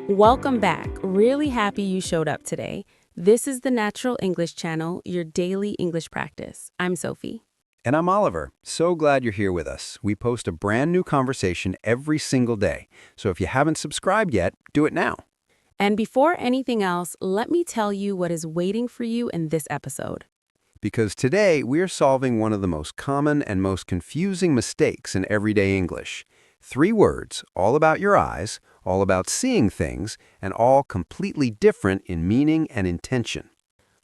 Welcome back. Really happy you showed up today. This is the Natural English Channel, your daily English practice. I'm Sophie. And I'm Oliver. So glad you're here with us. We post a brand new conversation every single day. So if you haven't subscribed yet, do it now. And before anything else, let me tell you what is waiting for you in this episode. Because today we're solving one of the most common and most confusing mistakes in everyday English. 3 words, all about your eyes, all about seeing things, and all completely different in meaning and intention.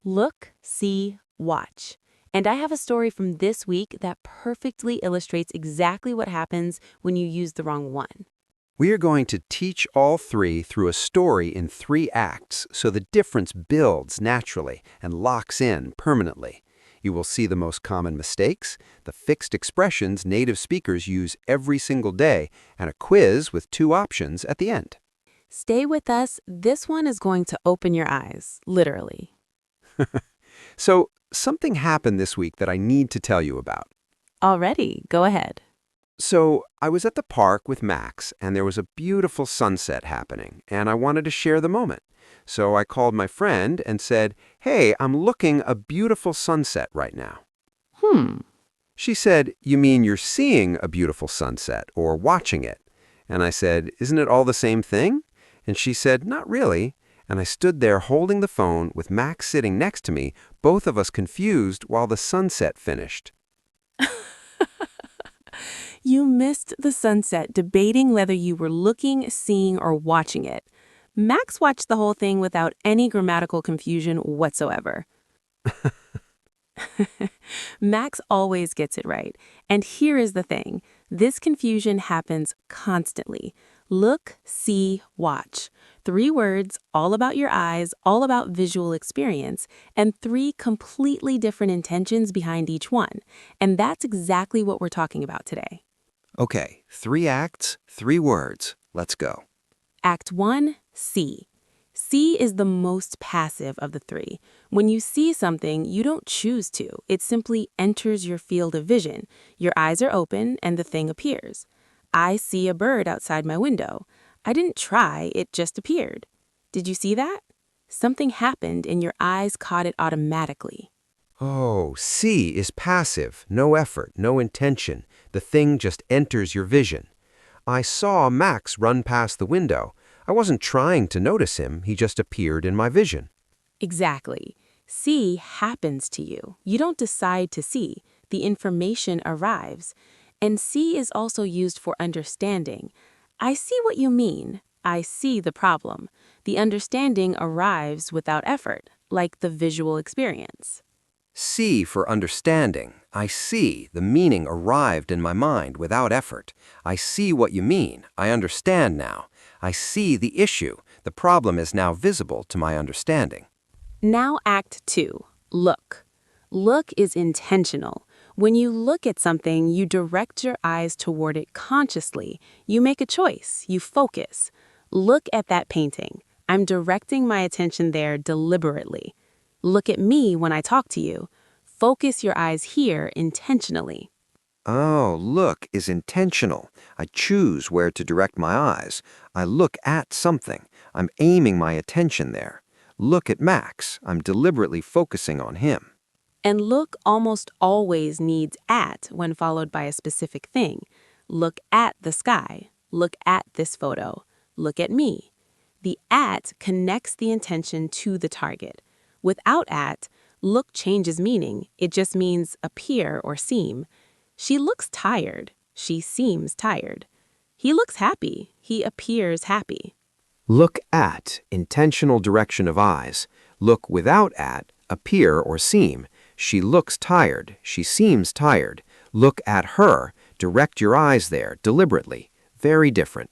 Look, see, watch. And I have a story from this week that perfectly illustrates exactly what happens when you use the wrong one. We are going to teach all 3 through a story in 3 acts so the difference builds naturally and locks in permanently. You will see the most common mistakes, the fixed expressions native speakers use every single day, and a quiz with 2 options at the end. Stay with us. This one is going to open your eyes, literally. So, something happened this week that I need to tell you about. Already, go ahead. So, I was at the park with Max, and there was a beautiful sunset happening, and I wanted to share the moment. So I called my friend and said, "Hey, I'm looking a beautiful sunset right now." She said, "You mean you're seeing a beautiful sunset or watching it?" And I said, "Isn't it all the same thing?" And she said, "Not really." And I stood there holding the phone with Max sitting next to me, both of us confused while the sunset finished. You missed the sunset debating whether you were looking, seeing, or watching it. Max watched the whole thing without any grammatical confusion whatsoever. Max always gets it right. And here is the thing. This confusion happens constantly. Look, see, watch. 3 words, all about your eyes, all about visual experience, and 3 completely different intentions behind each one. And that's exactly what we're talking about today. Okay, 3 acts, 3 words. Let's go. Act 1, see. See is the most passive of the 3. When you see something, you don't choose to. It simply enters your field of vision. Your eyes are open and the thing appears. I see a bird outside my window. I didn't try, it just appeared. Did you see that? Something happened and your eyes caught it automatically. Oh, see is passive, no effort, no intention. The thing just enters your vision. I saw Max run past the window. I wasn't trying to notice him, he just appeared in my vision. Exactly. See happens to you. You don't decide to see. The information arrives. And see is also used for understanding. I see what you mean. I see the problem. The understanding arrives without effort, like the visual experience. See for understanding. I see. The meaning arrived in my mind without effort. I see what you mean. I understand now. I see the issue. The problem is now visible to my understanding. Now Act 2, look. Look is intentional. When you look at something, you direct your eyes toward it consciously. You make a choice. You focus. Look at that painting. I'm directing my attention there deliberately. Look at me when I talk to you. Focus your eyes here intentionally. Oh, look is intentional. I choose where to direct my eyes. I look at something. I'm aiming my attention there. Look at Max. I'm deliberately focusing on him. And look almost always needs at when followed by a specific thing. Look at the sky. Look at this photo. Look at me. The at connects the intention to the target. Without at, look changes meaning. It just means appear or seem. She looks tired. She seems tired. He looks happy. He appears happy. Look at, intentional direction of eyes. Look without at, appear or seem. She looks tired. She seems tired. Look at her. Direct your eyes there, deliberately. Very different.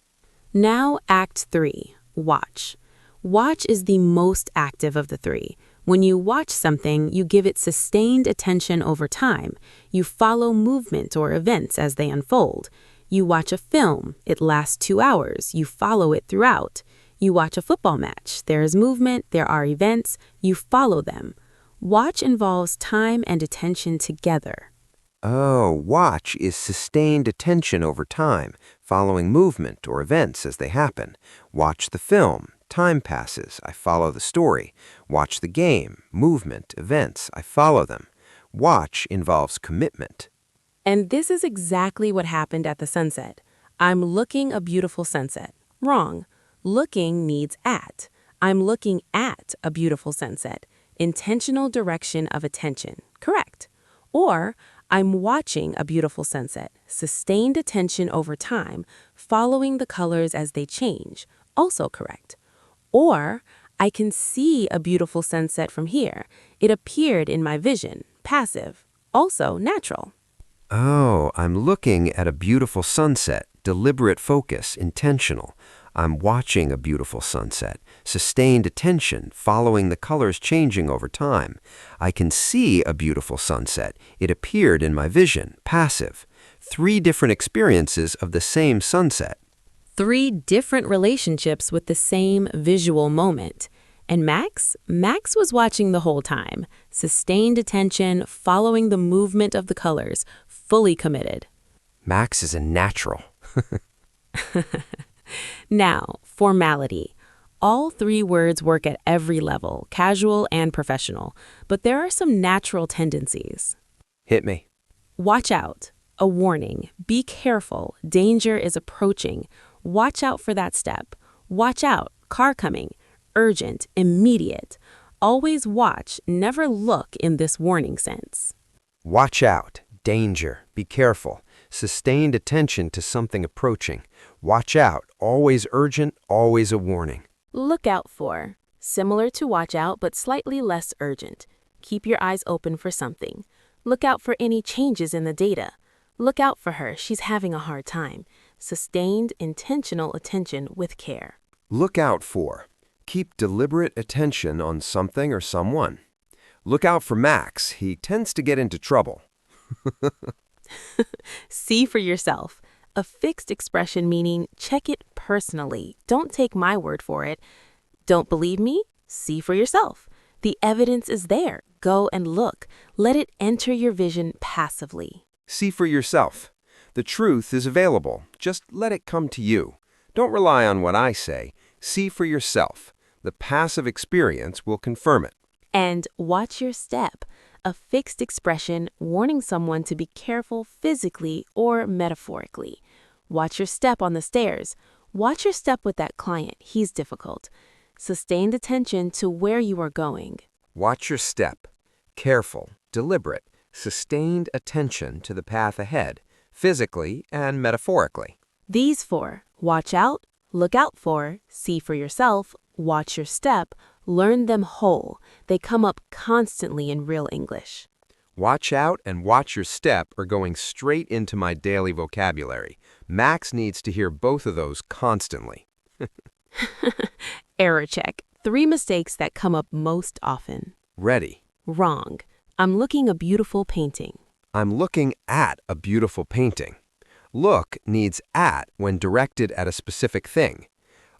Now Act 3, watch. Watch is the most active of the 3. When you watch something, you give it sustained attention over time. You follow movement or events as they unfold. You watch a film. It lasts 2 hours. You follow it throughout. You watch a football match. There is movement. There are events. You follow them. Watch involves time and attention together. Oh, watch is sustained attention over time, following movement or events as they happen. Watch the film. Time passes, I follow the story. Watch the game, movement, events, I follow them. Watch involves commitment. And this is exactly what happened at the sunset. I'm looking a beautiful sunset. Wrong. Looking needs at. I'm looking at a beautiful sunset. Intentional direction of attention. Correct. Or, I'm watching a beautiful sunset. Sustained attention over time, following the colors as they change. Also correct. Or, I can see a beautiful sunset from here. It appeared in my vision. Passive. Also natural. Oh, I'm looking at a beautiful sunset. Deliberate focus, intentional. I'm watching a beautiful sunset. Sustained attention, following the colors changing over time. I can see a beautiful sunset. It appeared in my vision. Passive. 3 different experiences of the same sunset. 3 different relationships with the same visual moment. And Max was watching the whole time. Sustained attention, following the movement of the colors, fully committed. Max is a natural. Now, formality. All 3 words work at every level, casual and professional, but there are some natural tendencies. Hit me. Watch out. A warning. Be careful. Danger is approaching. Watch out for that step. Watch out. Car coming. Urgent. Immediate. Always watch, never look in this warning sense. Watch out. Danger. Be careful. Sustained attention to something approaching. Watch out. Always urgent, always a warning. Look out for. Similar to watch out, but slightly less urgent. Keep your eyes open for something. Look out for any changes in the data. Look out for her. She's having a hard time. Sustained, intentional attention with care. Look out for. Keep deliberate attention on something or someone. Look out for Max. He tends to get into trouble. See for yourself. A fixed expression meaning check it personally. Don't take my word for it. Don't believe me? See for yourself. The evidence is there. Go and look. Let it enter your vision passively. See for yourself. The truth is available. Just let it come to you. Don't rely on what I say. See for yourself. The passive experience will confirm it. And watch your step. A fixed expression warning someone to be careful physically or metaphorically. Watch your step on the stairs. Watch your step with that client. He's difficult. Sustained attention to where you are going. Watch your step. Careful, deliberate, sustained attention to the path ahead, physically and metaphorically. These 4, watch out, look out for, see for yourself, watch your step, learn them whole. They come up constantly in real English. Watch out and watch your step are going straight into my daily vocabulary. Max needs to hear both of those constantly. Error check. 3 mistakes that come up most often. Ready. Wrong. I'm looking a beautiful painting. I'm looking at a beautiful painting. Look needs at when directed at a specific thing.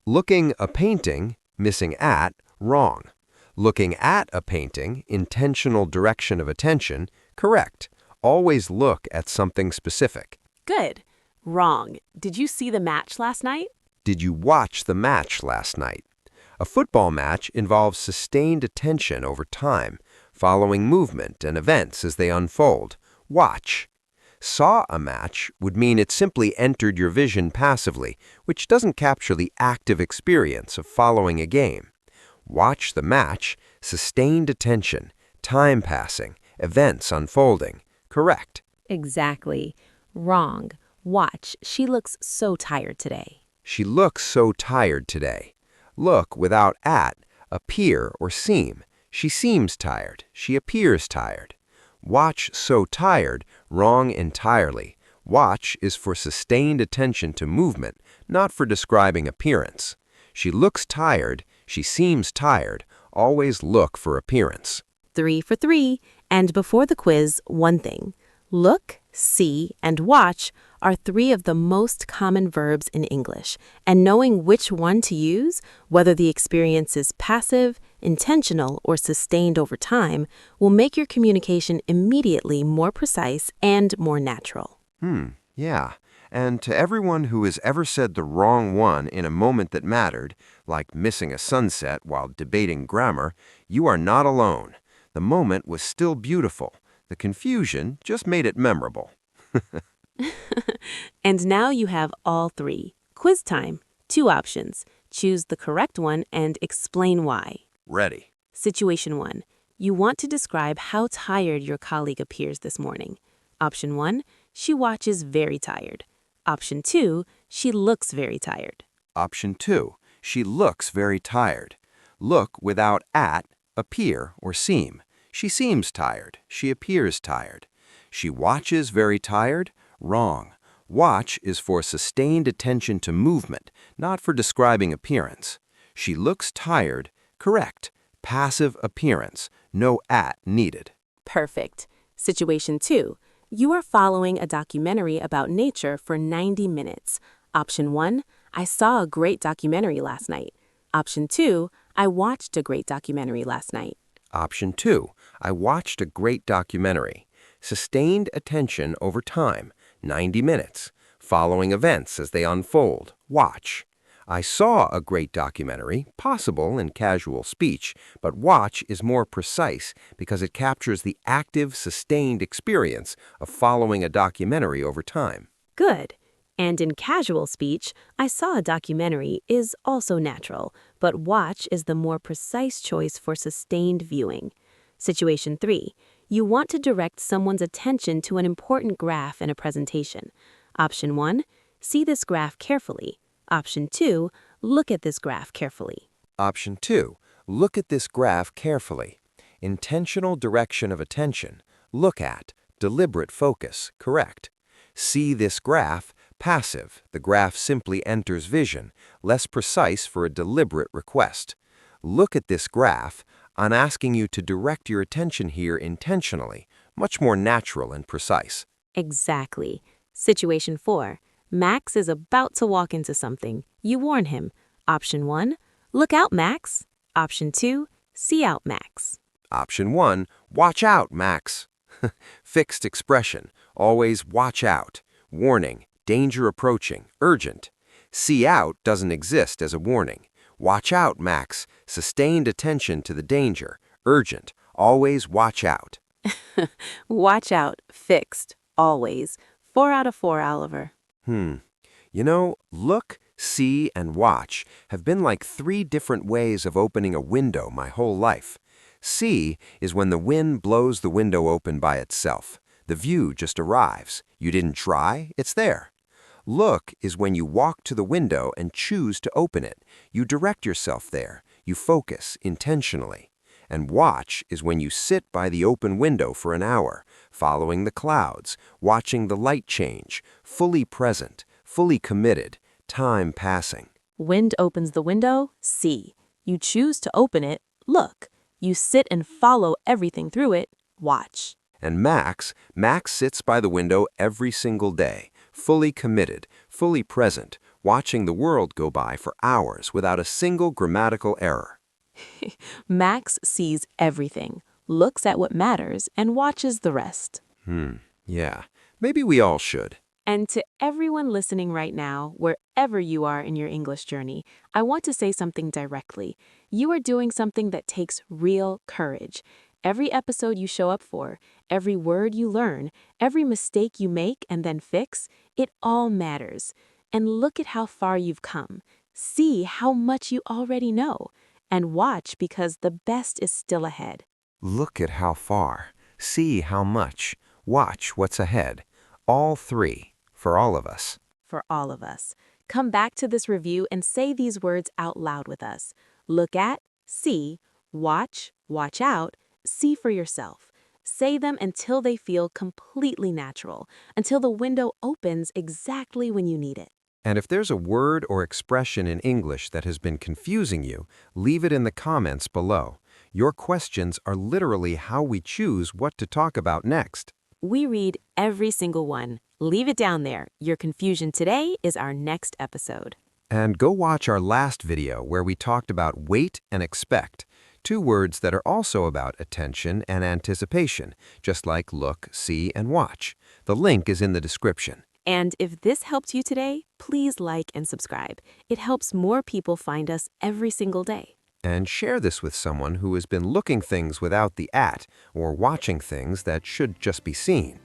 Looking a painting, missing at, wrong. Looking at a painting, intentional direction of attention, correct. Always look at something specific. Good. Wrong. Did you see the match last night? Did you watch the match last night? A football match involves sustained attention over time, following movement and events as they unfold. Watch. Saw a match would mean it simply entered your vision passively, which doesn't capture the active experience of following a game. Watch the match, sustained attention, time passing, events unfolding. Correct. Exactly. Wrong. Watch. She looks so tired today. She looks so tired today. Look without at, appear or seem. She seems tired. She appears tired. Watch so tired, wrong entirely. Watch is for sustained attention to movement, not for describing appearance. She looks tired. She seems tired. Always look for appearance. 3 for 3. And before the quiz, one thing. Look, see, and watch are 3 of the most common verbs in English, and knowing which one to use, whether the experience is passive, intentional, or sustained over time, will make your communication immediately more precise and more natural. Yeah. And to everyone who has ever said the wrong one in a moment that mattered, like missing a sunset while debating grammar, you are not alone. The moment was still beautiful. The confusion just made it memorable. And now you have all three. Quiz time. 2 options. Choose the correct one and explain why. Ready. Situation 1. You want to describe how tired your colleague appears this morning. Option 1. She watches very tired. Option 2. She looks very tired. Option 2. She looks very tired. Look without at, appear, or seem. She seems tired. She appears tired. She watches very tired. Wrong. Watch is for sustained attention to movement, not for describing appearance. She looks tired. Correct. Passive appearance. No at needed. Perfect. Situation 2. You are following a documentary about nature for 90 minutes. Option 1. I saw a great documentary last night. Option 2. I watched a great documentary last night. Option 2. I watched a great documentary. Sustained attention over time. 90 minutes. Following events as they unfold. Watch. I saw a great documentary, possible in casual speech, but watch is more precise because it captures the active, sustained experience of following a documentary over time. Good. And in casual speech, I saw a documentary is also natural, but watch is the more precise choice for sustained viewing. Situation 3. You want to direct someone's attention to an important graph in a presentation. Option 1. See this graph carefully. Option 2. Look at this graph carefully. Option 2. Look at this graph carefully. Intentional direction of attention. Look at. Deliberate focus. Correct. See this graph. Passive. The graph simply enters vision. Less precise for a deliberate request. Look at this graph. I'm asking you to direct your attention here intentionally. Much more natural and precise. Exactly. Situation 4. Max is about to walk into something. You warn him. Option 1. Look out, Max. Option 2. See out, Max. Option 1. Watch out, Max. Fixed expression. Always watch out. Warning. Danger approaching. Urgent. See out doesn't exist as a warning. Watch out, Max. Sustained attention to the danger. Urgent. Always watch out. Watch out. Fixed. Always. 4 out of 4, Oliver. You know, look, see, and watch have been like 3 different ways of opening a window my whole life. See is when the wind blows the window open by itself. The view just arrives. You didn't try, it's there. Look is when you walk to the window and choose to open it. You direct yourself there. You focus intentionally. And watch is when you sit by the open window for an hour, following the clouds, watching the light change, fully present, fully committed, time passing. Wind opens the window. See. You choose to open it. Look. You sit and follow everything through it. Watch. And Max sits by the window every single day, fully committed, fully present, watching the world go by for hours without a single grammatical error. Max sees everything, looks at what matters, and watches the rest. Yeah, maybe we all should. And to everyone listening right now, wherever you are in your English journey, I want to say something directly. You are doing something that takes real courage. Every episode you show up for, every word you learn, every mistake you make and then fix, it all matters. And look at how far you've come. See how much you already know. And watch because the best is still ahead. Look at how far. See how much. Watch what's ahead. All 3, for all of us. For all of us. Come back to this review and say these words out loud with us. Look at, see, watch, watch out, see for yourself. Say them until they feel completely natural, until the window opens exactly when you need it. And if there's a word or expression in English that has been confusing you, leave it in the comments below. Your questions are literally how we choose what to talk about next. We read every single one. Leave it down there. Your confusion today is our next episode. And go watch our last video where we talked about wait and expect, 2 words that are also about attention and anticipation, just like look, see, and watch. The link is in the description. And if this helped you today, please like and subscribe. It helps more people find us every single day. And share this with someone who has been looking things without the at or watching things that should just be seen.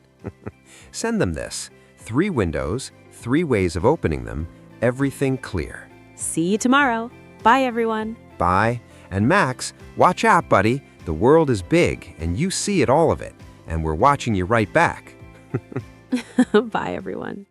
Send them this. 3 windows, 3 ways of opening them, everything clear. See you tomorrow. Bye, everyone. Bye. And Max, watch out, buddy. The world is big, and you see it, all of it. And we're watching you right back. Bye, everyone.